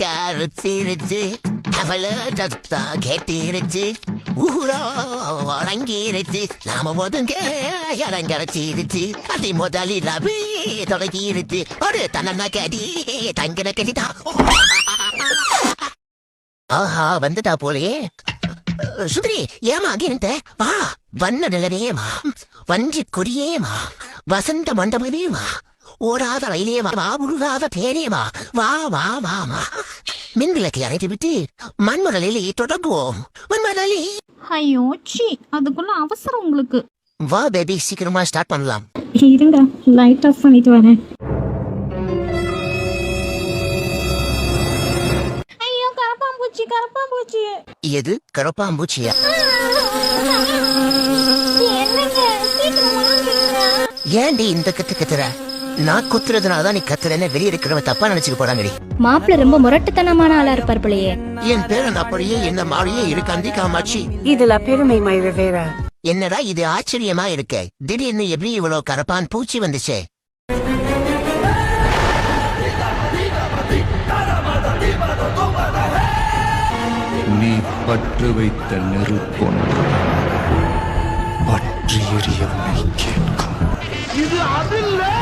கருத்திருச்சு அவள சத்தா கேட்டிருச்சு ஊரோ அடங்கிருச்சு நாம ஒதுங்க இறங்கரைச்சிருச்சு அதி முதலிலவே தொடங்கிருச்சு ஒரு தன்ன கடி தங்கின கடிதா ஆஹா வந்துட்டா போலே சுந்தரி ஏமா அங்கிருந்த வா வண்ண நிலவேமா வஞ்சி கொடியேமா வசந்த மண்டபமேமா ஓடாத ரயிலேமா உருகாத தேனேமா வா வா வாமா மின்விளக்கை அணைத்து விட்டு மண்மரலிலே தொடங்குவோம் மண்மரலி. ஐயோ சி அதுக்குள்ள அவசரம் உங்களுக்கு. வா பேபி சீக்கிரமா ஸ்டார்ட் பண்ணலாம். இருங்க லைட் ஆஃப் பண்ணிட்டு வரேன். ஐயோ கரப்பாம்பூச்சி கரப்பாம்பூச்சி. எது கரப்பாம்பூச்சியா? ஏன்டி இந்த கத்து கத்துற? நான் குத்துறதுனாலதான் நீ கத்துறேன்னு வெளியே இருக்கிறவ தப்பா நினைச்சுக்க போறாங்கடி. மாப்பிள்ள ரொம்ப முரட்டுத்தனமான ஆளா இருப்பார் போலயே. என் பேரன் அப்படியே என்ன மாறியே இருக்காந்தி காமாட்சி. இதுல பெருமை மயிர. என்னடா இது ஆச்சரியமா இருக்க, திடீர்னு எப்படி இவ்வளவு கரப்பான் பூச்சி வந்துச்சே? நீ பற்று வைத்த நெருப்பொன்று பற்றி எறியவனை கேட்கும். இது அதில்லை.